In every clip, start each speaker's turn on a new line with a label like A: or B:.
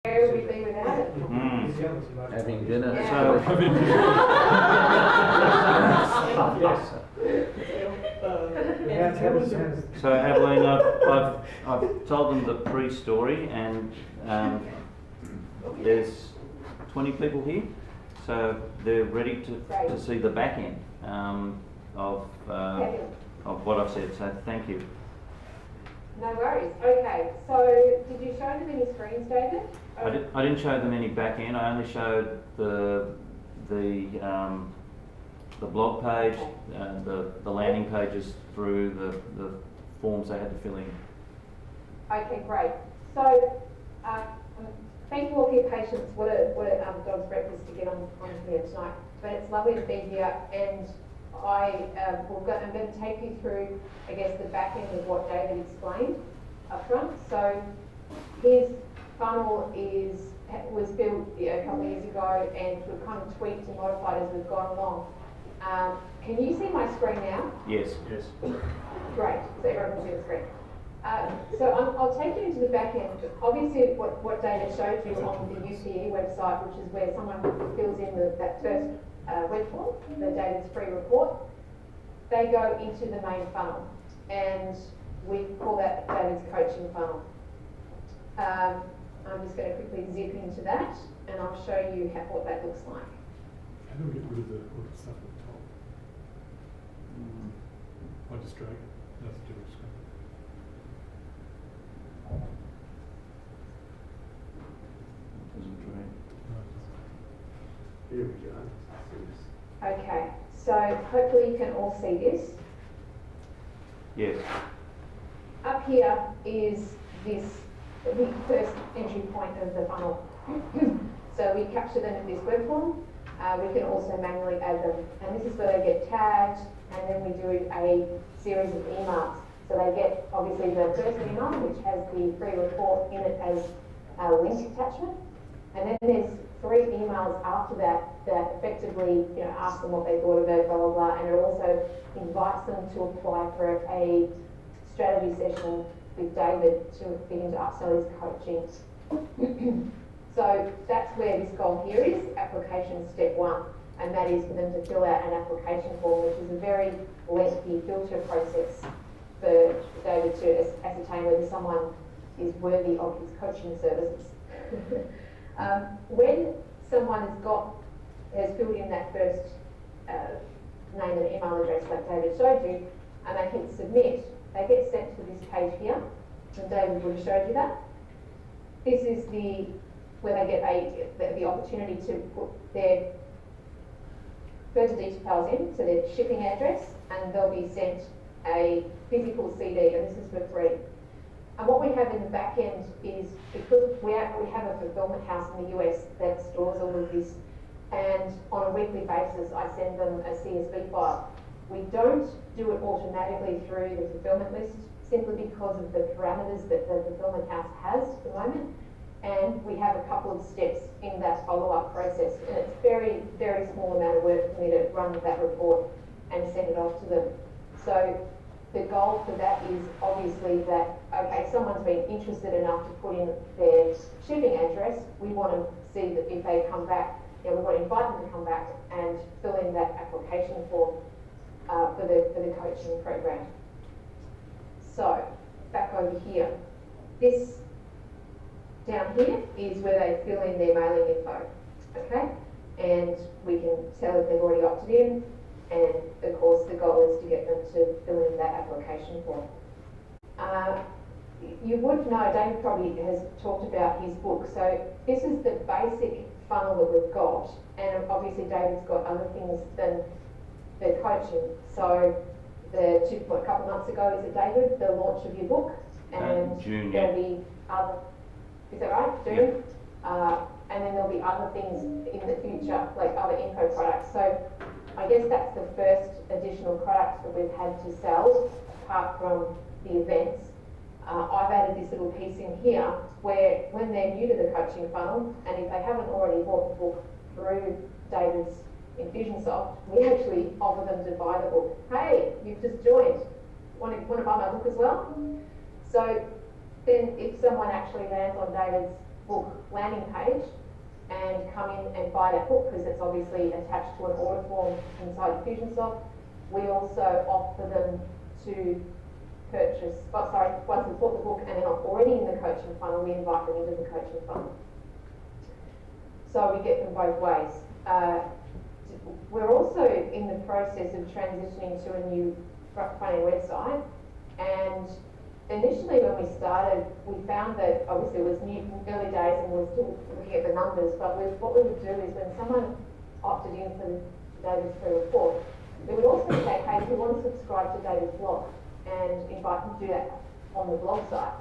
A: Where would we be without it?
B: Having dinner.
A: Yeah.
C: So Adeline, I've told them the pre-story, and there's 20 people here, so they're ready to see the back end of what I've said. So thank you.
A: No worries. Okay, so did you show them any screens, David?
C: I didn't show them any back end. I only showed the blog page, the landing pages through the forms they had to fill in.
A: Okay, great. So thank you all for your patience. What a dog's breakfast to get on here tonight. But it's lovely to be here, and I'm going to take you through, I guess, the back end of what David explained up front. So his funnel was built a couple of years ago, and we've kind of tweaked and modified as we've gone along. Can you see my screen now?
C: Yes. Yes.
A: Great. So everyone can see the screen. So I'll take you into the back end. Obviously, what David showed you on the UPE website, which is where someone fills in that first web form, the David's free report, they go into the main funnel, and we call that David's coaching funnel. I'm just going to quickly zip into that, and I'll show you what that looks like.
D: How do we get rid of the stuff at the top? I just drag it. That's a different screen.
C: Doesn't drag.
D: Here we go.
A: Okay, so hopefully you can all see this.
C: Yes.
A: Up here is the first entry point of the funnel. So we capture them in this web form. We can also manually add them, and this is where they get tagged, and then we do a series of emails. So they get obviously the first email, which has the free report in it as a link attachment, and then there's 3 emails after that effectively, ask them what they thought of it, blah blah blah, and it also invites them to apply for a strategy session with David to begin to upsell his coaching. So that's where this goal here is, application step 1, and that is for them to fill out an application form, which is a very lengthy filter process for David to ascertain whether someone is worthy of his coaching services. When someone has filled in that first name and email address like David showed you, and they hit submit, they get sent to this page here, and David would have showed you that. This is where they get the opportunity to put their further details in, so their shipping address, and they'll be sent a physical CD, and this is for free. And what we have in the back end is, because we have a fulfillment house in the US that stores all of this, and on a weekly basis I send them a CSV file. We don't do it automatically through the fulfillment list, simply because of the parameters that the fulfillment house has at the moment, and we have a couple of steps in that follow-up process, and it's very, very small amount of work for me to run that report and send it off to them. So the goal for that is obviously that, okay, someone's been interested enough to put in their shipping address, we want to see that if they come back, we want to invite them to come back and fill in that application form for the coaching program. So, back over here. This down here is where they fill in their mailing info, okay? And we can tell if they've already opted in, and of course the goal is to get them to fill in that application form. You would know, David probably has talked about his book, so this is the basic funnel that we've got, and obviously David's got other things than the coaching. So a couple of months ago, is it David, the launch of your book, and
C: June,
A: there'll be other, is that right, June? Yep. And then there'll be other things in the future, like other info products. So I guess that's the first additional product that we've had to sell, apart from the events. I've added this little piece in here where, when they're new to the coaching funnel, and if they haven't already bought the book through David's Infusionsoft, we actually offer them to buy the book. Hey, you've just joined. Want to buy my book as well? So then if someone actually lands on David's book landing page and come in and buy that book because it's obviously attached to an order form inside Infusionsoft. We also offer them to purchase, once they've bought the book and they're not already in the coaching funnel, we invite them into the coaching funnel. So we get them both ways. We're also in the process of transitioning to a new front-end website, and initially when we started, we found that obviously it was new early days and we were still looking at the numbers, but what we would do is when someone opted in for David's free report, we would also say, hey, if you want to subscribe to David's blog, and invite them to do that on the blog site.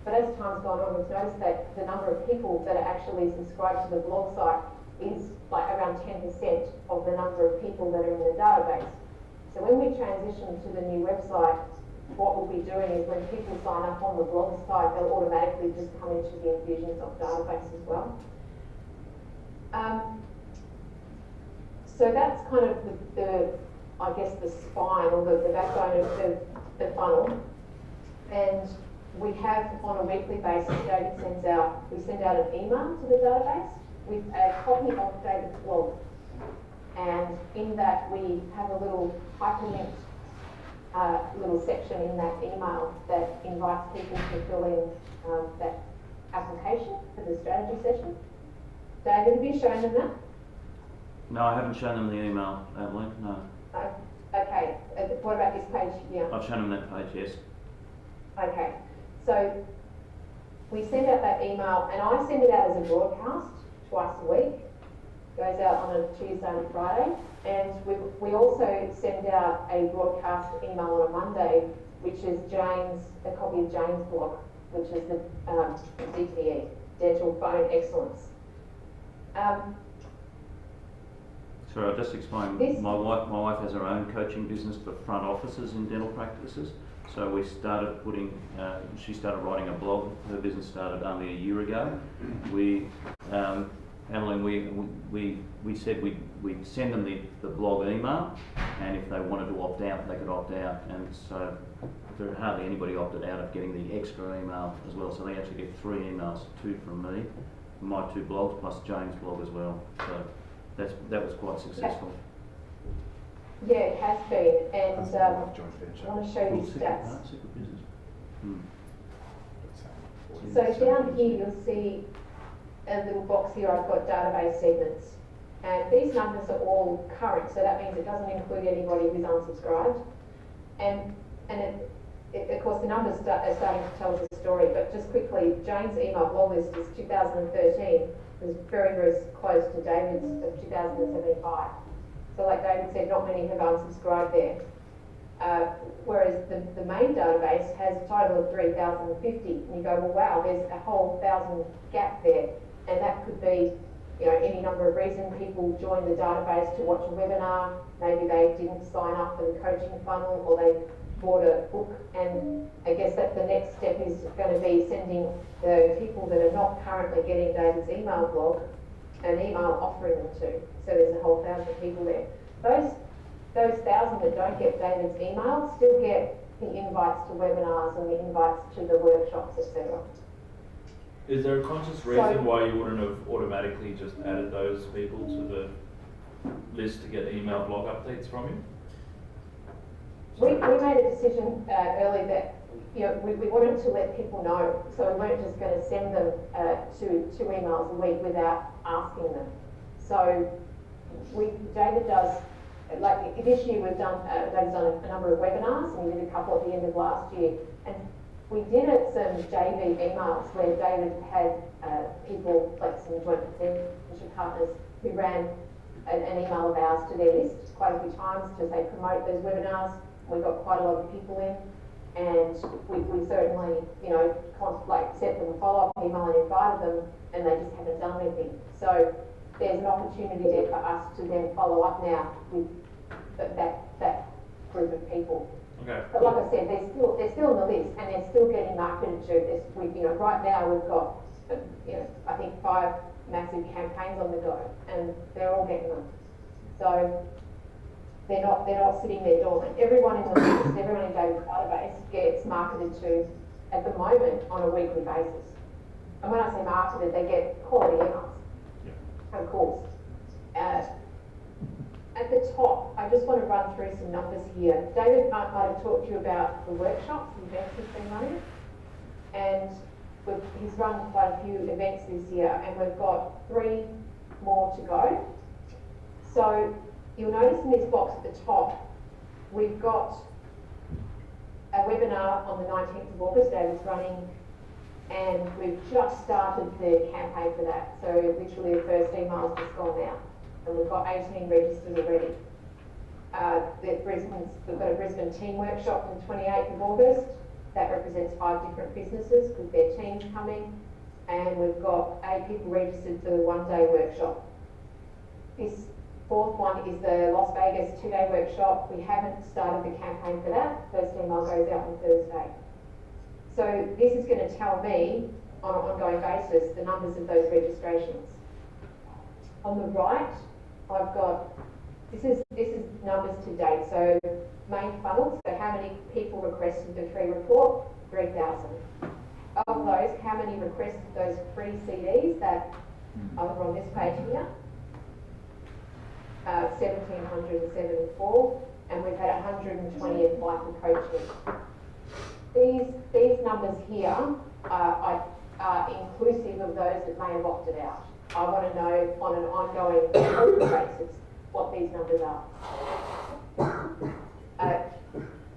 A: But as time's gone on, we've noticed that the number of people that are actually subscribed to the blog site is like around 10% of the number of people that are in the database. So when we transition to the new website, what we'll be doing is when people sign up on the blog site, they'll automatically just come into the Infusionsoft database as well. So that's kind of I guess the spine or the backbone of the funnel. And we have on a weekly basis, we send out an email to the database with a copy of David's blog. And in that we have a little hyperlinked little section in that email that invites people to fill in that application for the strategy session. David, have you shown them that?
C: No, I haven't shown them the email, Evelyn, no.
A: Okay, what about this page here?
C: I've shown them that page, yes.
A: Okay, so we send out that email, and I send it out as a broadcast twice a week. Goes out on a Tuesday and a Friday, and we also send out a broadcast email on a Monday, which is a copy of James' blog, which is the DTE, Dental Phone Excellence.
C: Sorry, I'll just explain. My wife has her own coaching business for front offices in dental practices. So we started she started writing a blog. Her business started only a year ago. Evelyn, we said we'd send them the blog email, and if they wanted to opt out, they could opt out. And so there hardly anybody opted out of getting the extra email as well. So they actually get 3 emails, 2 from me, my 2 blogs, plus James' blog as well. So that was quite successful.
A: Yeah, it has been, and I want to show you the stats. So down here you'll see a little box here. I've got database segments, and these numbers are all current, so that means it doesn't include anybody who's unsubscribed. And of course the numbers are starting to tell us a story, but just quickly, Jane's email blog list is 2013. It was very, very close to David's of 2075. So like David said, not many have unsubscribed there. Whereas the main database has a total of 3,050. And you go, well, wow, there's a whole 1,000 gap there. And that could be, any number of reasons. People joined the database to watch a webinar. Maybe they didn't sign up for the coaching funnel, or they bought a book. And I guess that the next step is going to be sending the people that are not currently getting David's email blog an email offering them to. So there's a whole 1,000 people there. Those 1,000 that don't get David's email still get the invites to webinars and the invites to the workshops, etc.
E: Is there a conscious reason why you wouldn't have automatically just added those people to the list to get email blog updates from you?
A: We made a decision early that we wanted to let people know, so we weren't just going to send them two emails a week without asking them. So David does, like this year David's done a number of webinars, and we did a couple at the end of last year. And we did some JV emails where David had people, like some joint venture partners, who ran an email of ours to their list quite a few times to say promote those webinars. We got quite a lot of people in, and we certainly, sent them a follow-up email and invited them, and they just haven't done anything. So there's an opportunity there for us to then follow up now with that group of people.
E: Okay.
A: But like I said, they're still on the list, and they're still getting marketed to. Right now we've got, I think 5 massive campaigns on the go, and they're all getting them. So they're not sitting there dormant. Everyone in the list, everyone in David's database gets marketed to at the moment on a weekly basis. and when I say marketed, they get quality emails, of course. At the top, I just want to run through some numbers here. David might have talked to you about the workshops, the events he's been running, and he's run quite a few events this year, and we've got 3 more to go. So you'll notice in this box at the top, we've got a webinar on the 19th of August, David's running, and we've just started the campaign for that. So literally the first email's just gone out, and we've got 18 registered already. We've got a Brisbane team workshop on the 28th of August. That represents 5 different businesses with their teams coming, and we've got 8 people registered for the 1-day workshop. This 4th one is the Las Vegas 2-day workshop. We haven't started the campaign for that. First email goes out on Thursday. So this is going to tell me on an ongoing basis the numbers of those registrations. On the right, I've got, this is numbers to date. So main funnel, so how many people requested the free report? 3,000. Of those, how many requested those free CDs that are on this page here? 1,774, and we've had 120 apply for coaching. These numbers here are inclusive of those that may have opted out. I want to know on an ongoing basis what these numbers are.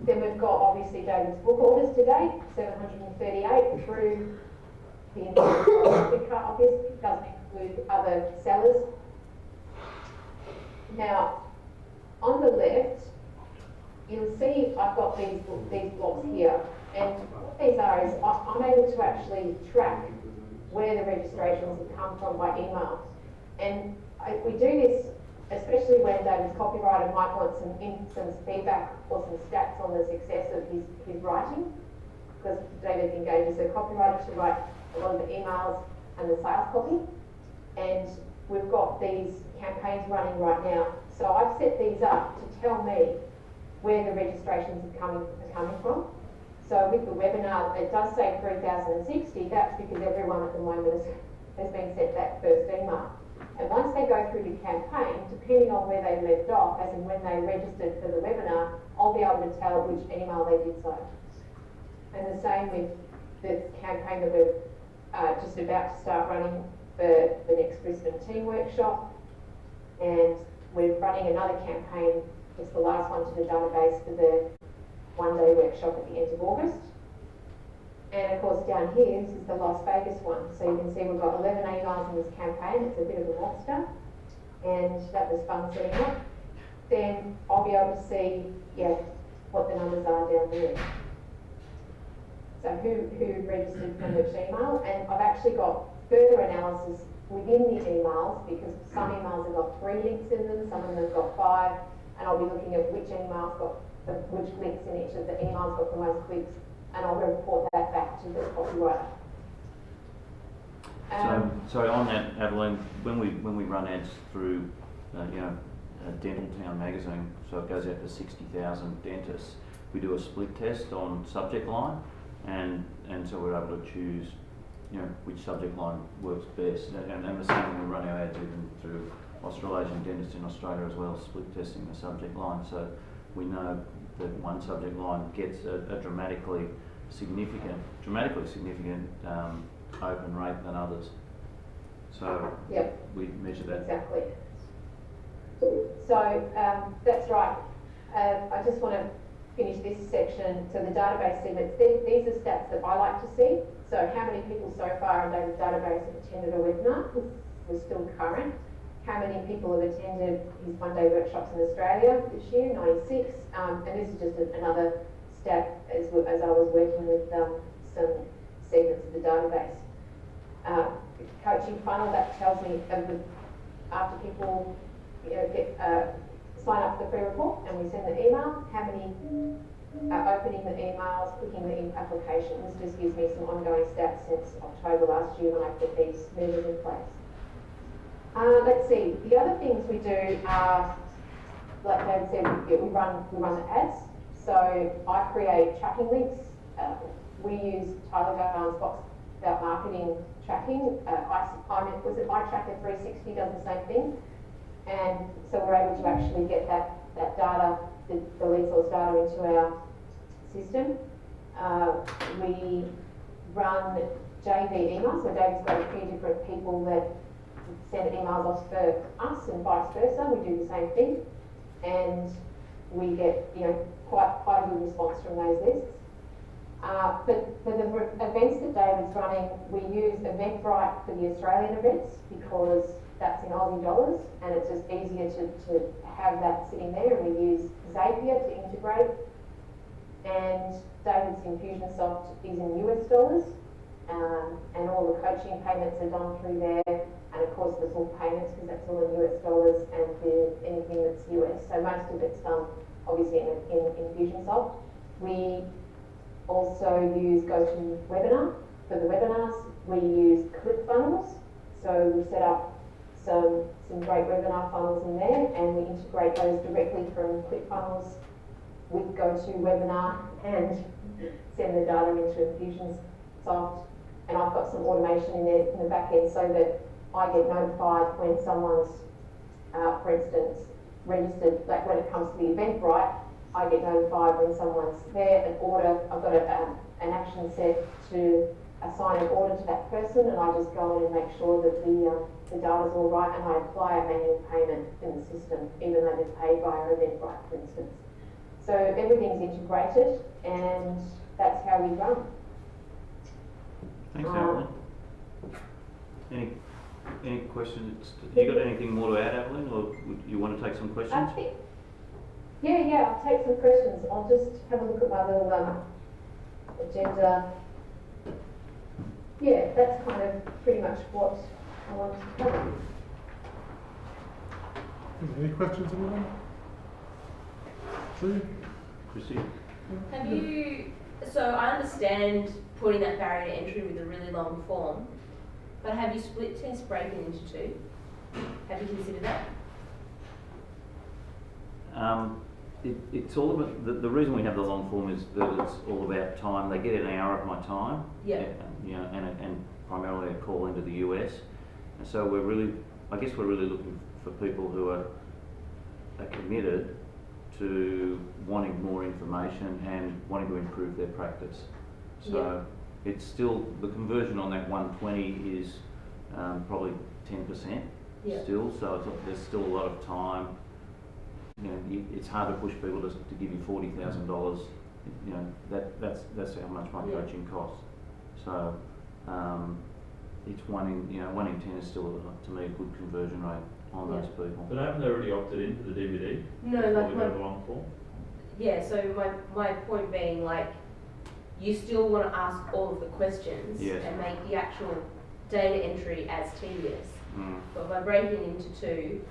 A: Then we've got obviously David's book orders today, 738 through the Infusionsoft, obviously doesn't include other sellers. Now, on the left, you'll see I've got these blocks here, and what these are is I'm able to actually track where the registrations have come from by email. And we do this especially when David's copywriter might want some feedback or some stats on the success of his writing, because David engages a copywriter to write a lot of the emails and the sales copy. And we've got these campaigns running right now. So I've set these up to tell me where the registrations are coming from. So with the webinar, it does say 3,060. That's because everyone at the moment has been sent that first email. And once they go through the campaign, depending on where they left off, as in when they registered for the webinar, I'll be able to tell which email they did so. And the same with the campaign that we're just about to start running for the next Brisbane team workshop. And we're running another campaign, just the last one to the database for the 1-day workshop at the end of August. And of course down here, this is the Las Vegas one. So you can see we've got 11 emails in this campaign. It's a bit of a monster. And that was fun setting up. Then I'll be able to see, what the numbers are down there. So who registered from which email. And I've actually got further analysis within the emails, because some emails have got 3 links in them, some of them have got 5. And I'll be looking at which emails got, which links in each of the emails got the most clicks. And I'll report that back to the copywriter.
C: So on that, Adeline, when we run ads through, Dental Town magazine, so it goes out to 60,000 dentists, we do a split test on subject line, and so we're able to choose, which subject line works best. And the same when we run our ads even through Australasian dentists in Australia as well, split testing the subject line, so we know that one subject line gets a dramatically significant open rate than others. So we measure that.
A: Exactly. So that's right. I just want to finish this section. So the database segments, these are stats that I like to see. So how many people so far in David's database have attended a webinar? We're still current. How many people have attended his 1-day workshops in Australia this year? 96. And this is just another stat as I was working with some segments of the database. Coaching funnel, that tells me after people sign up for the free report and we send the email, how many are opening the emails, clicking the application. This just gives me some ongoing stats since October last year when I put these movers in place. Let's see, the other things we do are, like David said, we run the ads. So I create tracking links. We use Tyler Garn's about marketing tracking. Was it iTracker 360 does the same thing, and so we're able to actually get that data, the lead source data, into our system. We run JV emails, so David's got a few different people that send emails off for us and vice versa. We do the same thing, and we get quite a good response from those lists. But for the events that David's running, we use Eventbrite for the Australian events because that's in Aussie dollars, and it's just easier to have that sitting there. And we use Zapier to integrate, and David's Infusionsoft is in US dollars, and all the coaching payments are done through there, and of course the full payments, because that's all in US dollars, and anything that's US. So most of it's done obviously in Infusionsoft. We also use GoToWebinar for the webinars. We use ClickFunnels, so we set up some great webinar funnels in there, and we integrate those directly from ClickFunnels with GoToWebinar and send the data into Infusionsoft. And I've got some automation in there in the back end so that I get notified when someone's, for instance, registered, like when it comes to the Eventbrite, I get notified when someone's there, an order, I've got an action set to assign an order to that person, and I just go in and make sure that the data's all right, and I apply a manual payment in the system, even though they're paid via Eventbrite, for instance. So everything's integrated, and that's how we run.
C: Thanks, Evelyn. Any questions? You got anything more to add, Evelyn, or would you want to take some questions?
A: I think, yeah, I'll take some questions. I'll just have a look at my little agenda. Yeah, that's kind of pretty much what I wanted to cover.
D: Any questions, anyone? True.
C: Chrissy?
F: Have you, so I understand putting that barrier to entry with a really long form, but have you split test breaking into two? Have you considered that?
C: It's all about, the reason we have the long form is that it's all about time. They get an hour of my time,
F: Yeah.
C: and primarily a call into the US. And so we're really looking for people who are committed to wanting more information and wanting to improve their practice. So it's still, the conversion on that 120 is probably 10% still, so there's still a lot of time. It's hard to push people to give you $40,000. That's how much my coaching costs. So it's one in 10 is still, to me, a good conversion rate on those people.
E: But haven't they already opted into the DVD?
F: No,
E: like the long form?
F: Yeah, so my point being, like, you still want to ask all of the questions and make the actual data entry as tedious. But by breaking into two,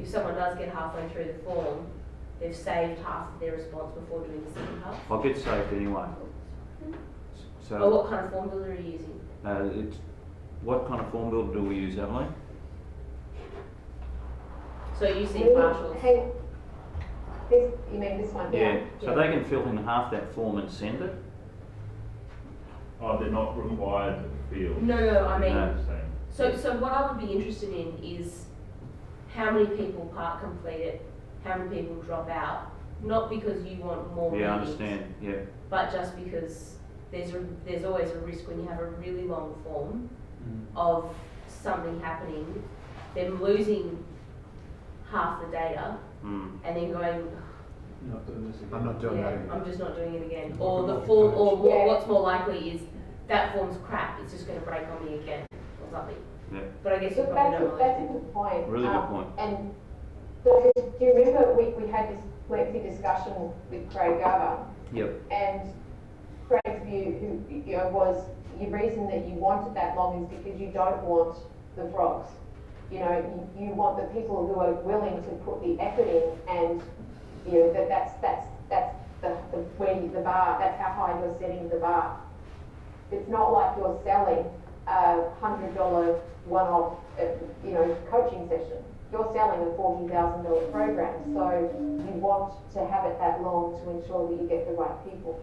F: if someone does get halfway through the form, they've saved half of their response before doing the second half.
C: I'll get saved anyway. So,
F: Or what kind of form builder are you using?
C: What kind of form builder do we use, Emily?
F: So you see Marshall's.
A: You mean this one?
C: Yeah. So they can fill in half that form and send it.
E: Oh, they're not required to fill.
F: No, I mean.
C: No.
F: So what I would be interested in is how many people part complete it, how many people drop out, not because you want more
C: Yeah, I
F: meetings,
C: understand. Yeah.
F: but just because there's always a risk when you have a really long form of something happening, them losing half the data and then going,
E: Not doing this again.
B: I'm not doing that again.
F: I'm just not doing it again.
D: Yeah.
F: Or the form, or what's more likely is that form's crap, it's just going to break on me again or something.
C: Yeah.
F: But I guess you
A: Look,
F: probably
A: that's
F: don't
A: a
F: know.
A: good point.
C: Really good point.
A: And so, do you remember we had this lengthy discussion with Craig Garber?
C: Yep.
A: And Craig's view, was the reason that you want it that long is because you don't want the frogs. You want the people who are willing to put the effort in, and that's the bar. That's how high you're setting the bar. It's not like you're selling a $100 one-off, coaching session. You're selling a $40,000 program, so you want to have it that long to ensure that you get the right people.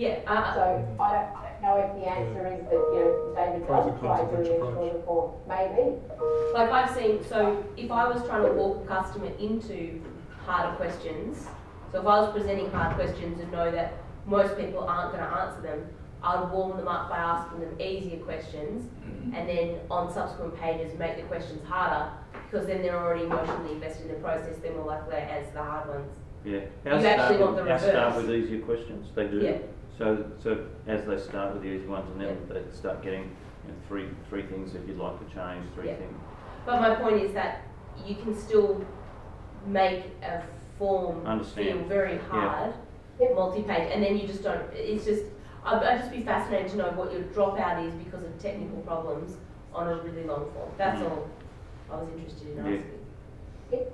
F: Yeah,
A: So I don't know if the answer is that, David
D: Pros
A: does
D: and
A: try
D: cons of
A: doing
D: each
A: a
D: approach.
A: shorter form, maybe.
F: like I've seen, so if I was trying to walk a customer into harder questions, so if I was presenting hard questions and know that most people aren't going to answer them, I'd warm them up by asking them easier questions, and then on subsequent pages make the questions harder, because then they're already emotionally invested in the process, they're more likely to answer the hard ones.
C: Yeah.
F: You actually want the
C: Ours start
F: reverse.
C: with easier questions, they do.
F: Yeah.
C: So as they start with the easy ones, and then they start getting three things that you'd like to change, three
F: Yeah.
C: things.
F: But my point is that you can still make a form
C: Understand.
F: feel very hard,
A: Yep.
F: multi-page, and then you just don't, it's just, I'd just be fascinated to know what your dropout is because of technical problems on a really long form. That's all I was interested in
C: Yeah.
F: asking.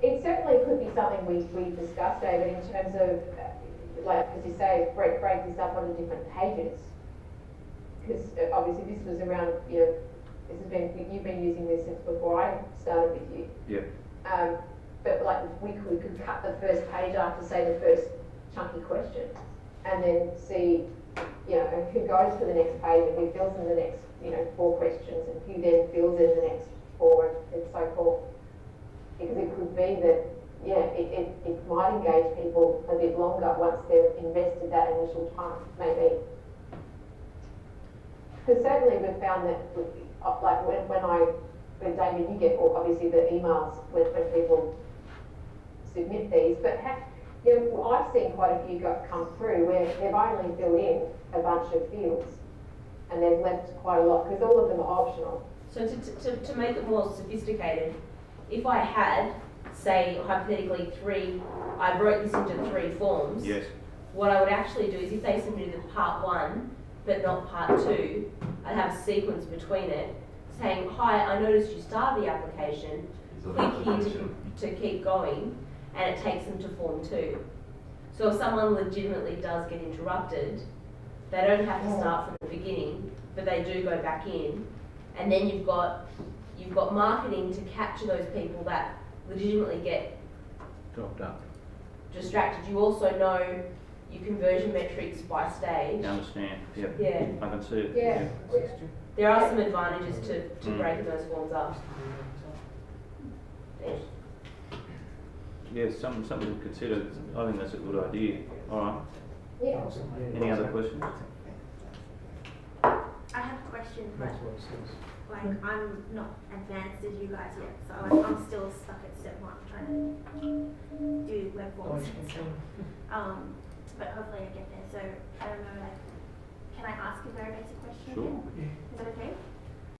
A: It certainly could be something we discussed, David, in terms of, like, as you say, break this up onto different pages. Because obviously this was around, you've been using this since before I started with you.
C: Yeah.
A: But like, we could cut the first page after, say, the first chunky question, and then see, who goes to the next page and who fills in the next, 4 questions, and who then fills in the next 4, and so forth. Because it could be that, it might engage people a bit longer once they've invested that initial time, maybe. Because certainly we've found that, like when David, you get obviously the emails when people submit these, but I've seen quite a few come through where they've only filled in a bunch of fields and they've left quite a lot, because all of them are optional.
F: So to make it more sophisticated, if I had, say, hypothetically I broke this into 3 forms.
C: Yes.
F: What I would actually do is if they submitted part 1, but not part 2, I'd have a sequence between it saying, hi, I noticed you started the application, click here to keep going, and it takes them to form 2. So if someone legitimately does get interrupted, they don't have to start from the beginning, but they do go back in, and then you've got marketing to capture those people that legitimately get
B: Dropped up.
F: distracted. You also know your conversion metrics by stage.
C: I understand. Yep.
F: Yeah.
C: I can see it.
A: Yeah.
F: There are some advantages to breaking those forms up.
C: Yeah, something to consider. I think that's a good idea. All right.
A: Yeah.
C: Any other questions?
G: I have a question, but like I'm not advanced as you guys yet, so I'm still stuck at step 1 trying to do web forms. But hopefully I get there. So I don't know, like, can I ask a very basic question?
C: Sure.
G: Again? Is that okay?